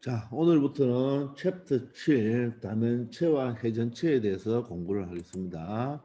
자, 오늘부터는 챕터 7 다면체와 회전체에 대해서 공부를 하겠습니다.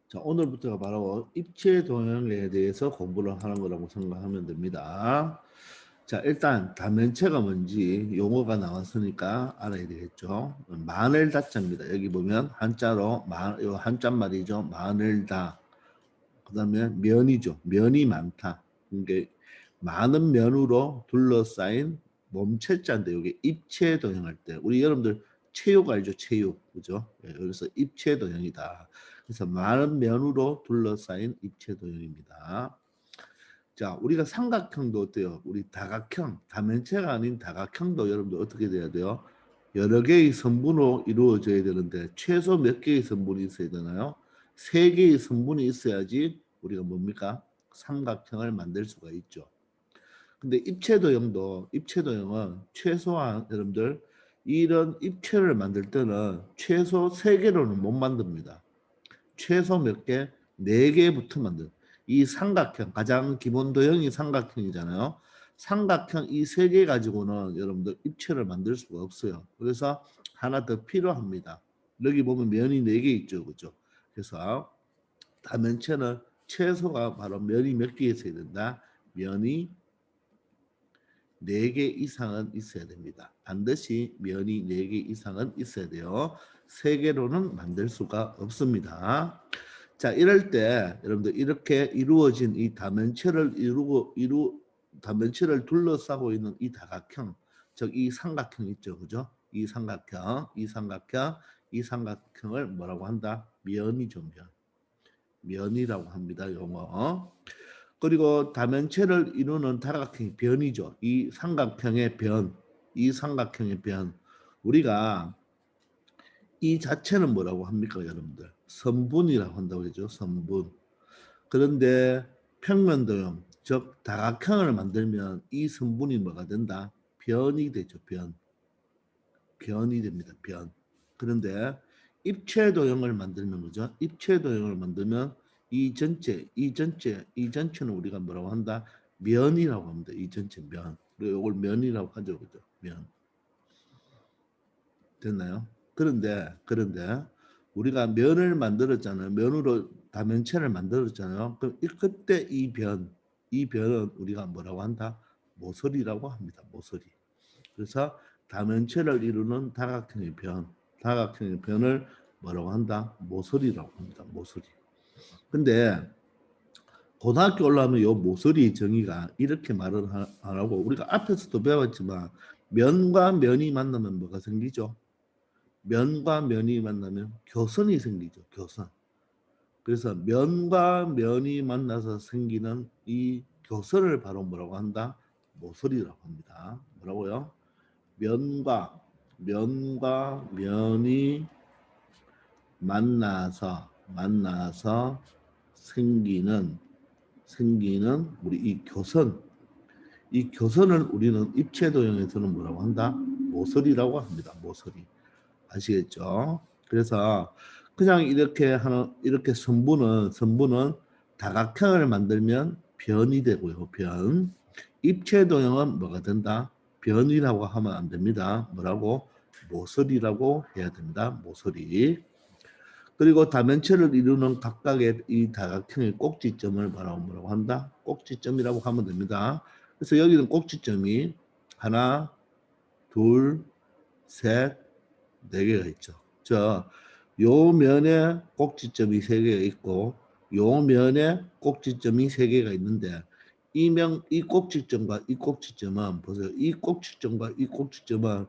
자, 오늘부터가 바로 입체 도형에 대해서 공부를 하는 거라고 생각하면 됩니다. 자, 일단 다면체가 뭔지 용어가 나왔으니까 알아야 되겠죠. 마늘다자입니다. 여기 보면 한자로 요 한자말이죠. 마늘다. 그다음에 면이죠. 면이 많다. 그러니까 많은 면으로 둘러싸인 몸체자인데 이게 입체 도형할 때 우리 여러분들 체육 알죠? 체육 그죠? 예, 그래서 입체 도형이다. 그래서 많은 면으로 둘러싸인 입체 도형입니다. 자, 우리가 삼각형도 어때요? 우리 다각형, 다면체가 아닌 다각형도 여러분들 어떻게 돼야 돼요? 여러 개의 선분으로 이루어져야 되는데 최소 몇 개의 선분이 있어야 되나요? 세 개의 선분이 있어야지 우리가 뭡니까? 삼각형을 만들 수가 있죠. 근데 입체도형은 최소한 여러분들 이런 입체를 만들 때는 최소 3개로는 못 만듭니다. 최소 몇 개? 4개부터 만든. 이 삼각형, 가장 기본 도형이 삼각형이잖아요. 삼각형 이 3개 가지고는 여러분들 입체를 만들 수가 없어요. 그래서 하나 더 필요합니다. 여기 보면 면이 4개 있죠. 그죠? 그래서 다면체는 최소가 바로 면이 몇 개 있어야 된다. 면이 4개 이상은 있어야 됩니다. 반드시 면이 4개 이상은 있어야 돼요. 3개로는 만들 수가 없습니다. 자, 이럴 때 여러분들 이렇게 이루어진 이 다면체를 둘러싸고 있는 이 다각형, 즉 이 삼각형 있죠, 그죠? 이 삼각형을 뭐라고 한다? 면이죠, 면. 면이라고 합니다, 용어. 그리고 다면체를 이루는 다각형이 변이죠. 이 삼각형의 변, 우리가 이 자체는 뭐라고 합니까, 여러분들? 선분이라고 한다고 그러죠. 선분. 그런데 평면도형, 즉 다각형을 만들면 이 선분이 뭐가 된다? 변이 되죠. 변이 됩니다. 변. 그런데 입체도형을 만들면 그죠? 입체도형을 만들면 이 전체는 우리가 뭐라고 한다? 면이라고 합니다. 이 전체 면. 그리고 이걸 면이라고 하죠. 그죠? 면. 됐나요? 그런데 우리가 면을 만들었잖아요. 면으로 다면체를 만들었잖아요. 그럼 그때 이 변은 우리가 뭐라고 한다? 모서리라고 합니다. 모서리. 그래서 다면체를 이루는 다각형의 변을 뭐라고 한다? 모서리라고 합니다. 모서리. 근데 고등학교 올라오면 요 모서리 정의가 이렇게 말을 안 하고 우리가 앞에서도 배웠지만 면과 면이 만나면 뭐가 생기죠? 면과 면이 만나면 교선이 생기죠. 교선. 그래서 면과 면이 만나서 생기는 이 교선을 바로 뭐라고 한다? 모서리라고 합니다. 뭐라고요? 면과 면이 만나서 생기는 우리 이 교선을 우리는 입체도형에서는 뭐라고 한다? 모서리라고 합니다. 모서리. 아시겠죠? 그래서 그냥 이렇게 선분은 다각형을 만들면 변이 되고요. 변. 입체도형은 뭐가 된다? 변이라고 하면 안 됩니다. 뭐라고? 모서리라고 해야 됩니다. 모서리. 그리고 다면체를 이루는 각각의 이 다각형의 꼭지점을 뭐라고 한다? 꼭지점이라고 하면 됩니다. 그래서 여기는 꼭지점이 하나, 둘, 셋, 4개가 있죠. 요 면에 꼭지점이 3개가 있고 요 면에 꼭지점이 3개가 있는데 이 꼭지점과 이 꼭지점은 보세요. 이 꼭지점과 이 꼭지점은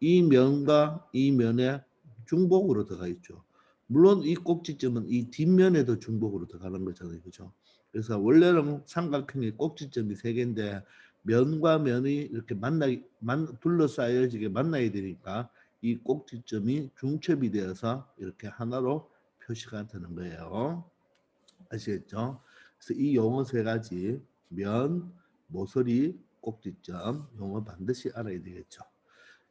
이 면과 이 면에 중복으로 들어가 있죠. 물론 이 꼭지점은 이 뒷면에도 중복으로 들어가는 거잖아요. 그죠? 그래서 원래는 삼각형의 꼭지점이 3개인데 면과 면이 이렇게 둘러싸여지게 만나야 되니까 이 꼭지점이 중첩이 되어서 이렇게 하나로 표시가 되는 거예요. 아시겠죠? 그래서 이 용어 3가지 면, 모서리, 꼭지점 용어 반드시 알아야 되겠죠.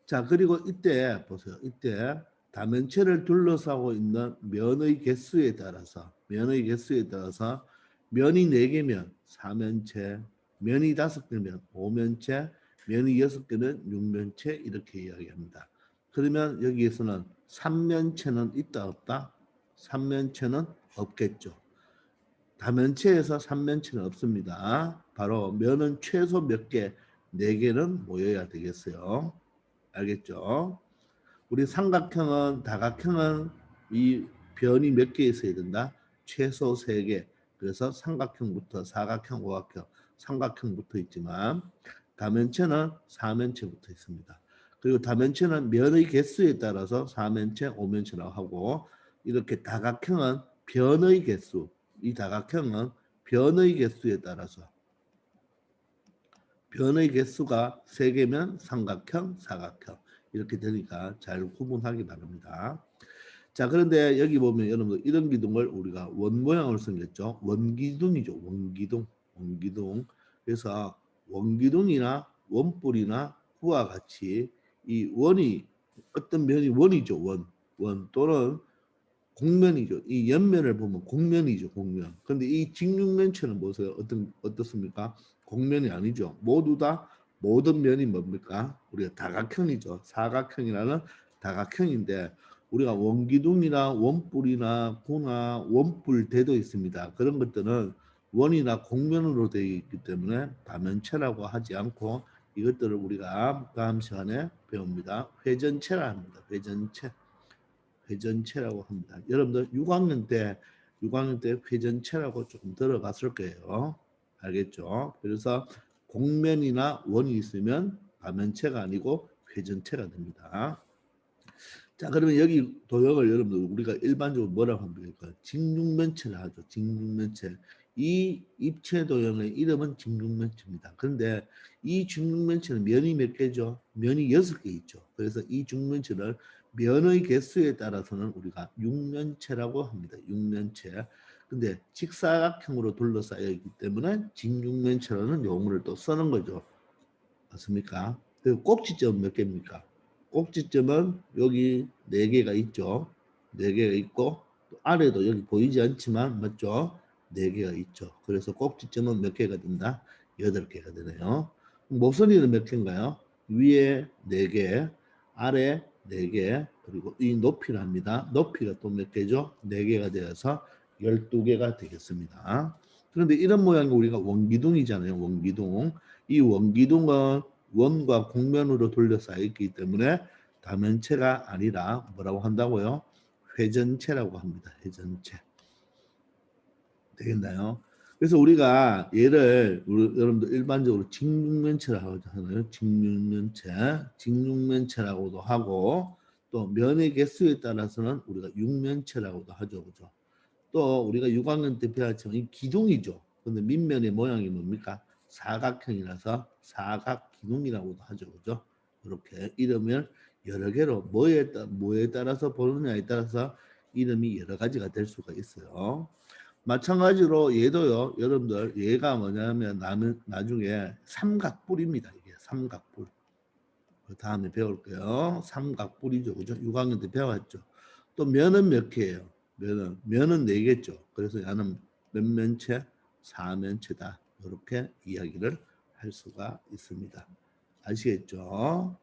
자, 그리고 이때 보세요. 이때 다면체를 둘러싸고 있는 면의 개수에 따라서 면이 4개면 4면체, 면이 5개면 5면체, 면이 6개는 육면체 이렇게 이야기합니다. 그러면 여기에서는 삼면체는 있다 없다? 삼면체는 없겠죠. 다면체에서 삼면체는 없습니다. 바로 면은 최소 몇 개? 4개는 모여야 되겠어요. 알겠죠? 우리 삼각형은 다각형은 이 변이 몇 개 있어야 된다? 최소 3개. 그래서 삼각형부터 사각형, 오각형, 삼각형부터 있지만 다면체는 사면체부터 있습니다. 그리고 다면체는 면의 개수에 따라서 사면체, 오면체라고 하고 이렇게 다각형은 변의 개수, 이 다각형은 변의 개수에 따라서 변의 개수가 3개면 삼각형, 사각형 이렇게 되니까 잘 구분하기 바랍니다. 자, 그런데 여기 보면 여러분들 이런 기둥을 우리가 원 모양으로 생겼죠. 원기둥이죠. 원기둥. 원기둥. 그래서 원기둥이나 원뿔이나 구와 같이 이 원이 어떤 면이 원이죠. 원 또는 곡면이죠. 이 옆면을 보면 곡면이죠. 곡면. 근데 이 직육면체는 보세요. 어떻습니까? 곡면이 아니죠. 모두 다 모든 면이 뭡니까? 우리가 다각형이죠. 사각형이라는 다각형인데 우리가 원기둥이나 원뿔이나 구나 원뿔대도 있습니다. 그런 것들은 원이나 곡면으로 되어 있기 때문에 다면체라고 하지 않고 이것들을 우리가 다음 시간에 배웁니다. 회전체라 합니다. 회전체. 회전체라고 합니다. 여러분들 6학년 때 회전체라고 조금 들어봤을 거예요. 알겠죠? 그래서 곡면이나 원이 있으면 가면체가 아니고 회전체가 됩니다. 자, 그러면 여기 도형을 여러분들 우리가 일반적으로 뭐라고 합니까? 직육면체라 하죠. 직육면체. 이 입체 도형의 이름은 직육면체입니다. 그런데 이 직육면체는 면이 몇 개죠? 면이 6개 있죠. 그래서 이 직육면체를 면의 개수에 따라서는 우리가 육면체라고 합니다. 육면체. 근데 직사각형으로 둘러싸여 있기 때문에 직육면체라는 용어를 또 쓰는 거죠. 맞습니까? 그리고 꼭지점 몇 개입니까? 꼭지점은 여기 4개가 있죠. 4개가 있고 또 아래도 여기 보이지 않지만 맞죠? 4개가 있죠. 그래서 꼭지점은 몇 개가 된다? 8개가 되네요. 모서리는 몇 개인가요? 위에 4개, 아래 4개, 그리고 이 높이랍니다. 높이가 또 몇 개죠? 4개가 되어서 12개가 되겠습니다. 그런데 이런 모양이 우리가 원기둥이잖아요. 원기둥. 이 원기둥은 원과 곡면으로 둘러싸여 있기 때문에 다면체가 아니라 뭐라고 한다고요? 회전체라고 합니다. 회전체. 되겠나요? 그래서 우리가 얘를 여러분들 일반적으로 직육면체라고 하잖아요. 직육면체, 직육면체라고도 하고 또 면의 개수에 따라서는 우리가 육면체라고도 하죠, 그죠? 또 우리가 6학년 때 배웠지만 이 기둥이죠. 근데 밑면의 모양이 뭡니까? 사각형이라서 사각기둥이라고도 하죠, 그죠? 이렇게 이름을 여러 개로 뭐에 따라서 보느냐에 따라서 이름이 여러 가지가 될 수가 있어요. 마찬가지로 얘도요, 여러분들 얘가 뭐냐면 나중에 삼각뿔입니다. 이게 삼각뿔. 그 다음에 배울게요. 삼각뿔이죠, 그죠? 6학년 때 배웠죠. 또 면은 몇 개예요? 면은 4개죠. 그래서 얘는 몇면체, 사면체다. 이렇게 이야기를 할 수가 있습니다. 아시겠죠?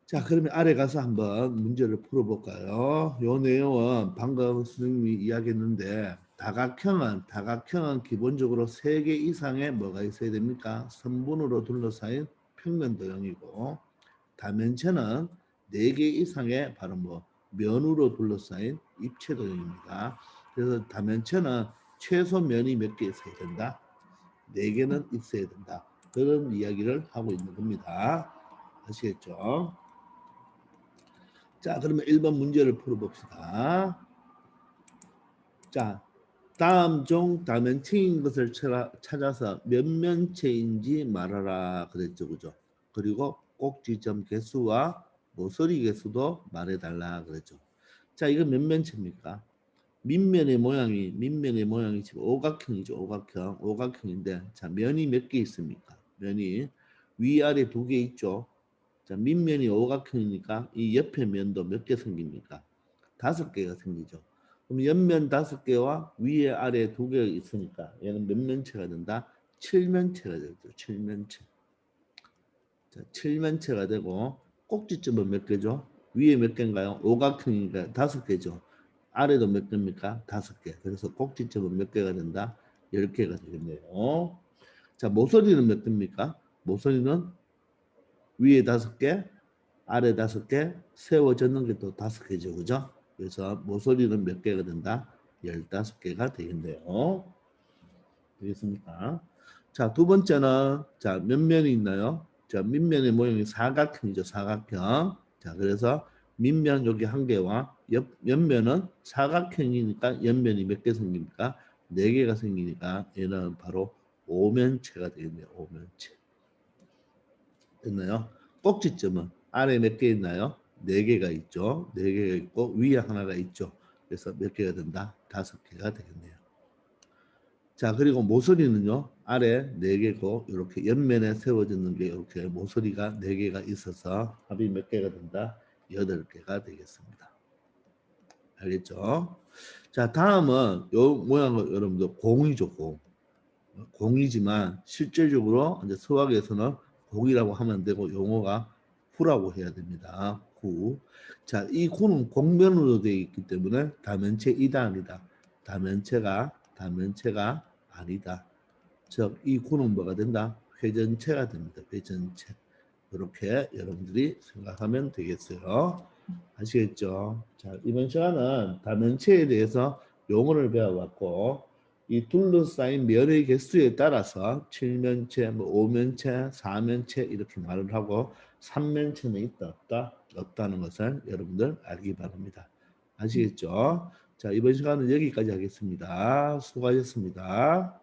자, 그러면 아래 가서 한번 문제를 풀어볼까요? 요 내용은 방금 선생님이 이야기했는데 다각형은 기본적으로 3개 이상의 뭐가 있어야 됩니까? 선분으로 둘러싸인 평면 도형이고 다면체는 4개 이상의 바로 뭐 면으로 둘러싸인 입체 도형입니다. 그래서 다면체는 최소 면이 몇 개 있어야 된다? 4개는 있어야 된다. 그런 이야기를 하고 있는 겁니다. 아시겠죠? 자, 그러면 1번 문제를 풀어봅시다. 자, 다음 중 다면체인 것을 찾아서 몇 면체인지 말하라 그랬죠, 그죠? 그리고 꼭지점 개수와 모서리 개수도 말해달라 그랬죠. 자, 이거 몇 면체입니까? 밑면의 모양이 지금 오각형이죠, 오각형, 오각형인데, 자, 면이 몇 개 있습니까? 면이 위아래 2개 있죠. 자, 밑면이 오각형이니까 이 옆에 면도 몇 개 생깁니까? 5개가 생기죠. 그럼 옆면 5개와 위에 아래 2개가 있으니까 얘는 몇 면체가 된다? 칠면체가 되죠. 칠면체. 자, 칠면체가 되고 꼭지점은 몇 개죠? 위에 몇 개인가요? 오각형이니까 5개죠. 아래도 몇 개입니까? 5개. 그래서 꼭지점은 몇 개가 된다? 10개가 되겠네요. 자, 모서리는 몇 개입니까? 모서리는 위에 5개, 아래 5개, 세워졌는 게 또 5개죠. 그죠? 그래서 모서리는 몇 개가 된다? 15개가 되겠네요. 되겠습니까? 자, 두 번째는 자, 몇 면이 있나요? 자, 밑면의 모양이 사각형이죠. 사각형. 자, 그래서 밑면 여기 한 개와 옆면은 사각형이니까 옆면이 몇 개 생깁니까? 4개가 생기니까 얘는 바로 오면체가 되겠네요. 오면체. 됐나요? 꼭지점은 아래 몇 개 있나요? 4개가 있죠. 4개가 있고 위에 하나가 있죠. 그래서 몇 개가 된다? 5개가 되겠네요. 자, 그리고 모서리는요. 아래 4개고 이렇게 옆면에 세워지는 게 이렇게 모서리가 4개가 있어서 합이 몇 개가 된다? 8개가 되겠습니다. 알겠죠? 자, 다음은 요 모양은 여러분들 공이죠. 공이지만 실질적으로 이제 수학에서는 공이라고 하면 안 되고 용어가 구라고 해야 됩니다. 구. 자, 이 구는 공면으로 되어 있기 때문에 다면체이다 아니다. 다면체가 아니다. 즉, 이 구는 뭐가 된다? 회전체가 됩니다. 회전체. 이렇게 여러분들이 생각하면 되겠어요. 아시겠죠? 자, 이번 시간은 다면체에 대해서 용어를 배워봤고 이 둘러싸인 면의 개수에 따라서 7면체, 뭐 5면체, 4면체 이렇게 말을 하고 3면체는 있다 없다? 없다는 것을 여러분들 알기 바랍니다. 아시겠죠? 자, 이번 시간은 여기까지 하겠습니다. 수고하셨습니다.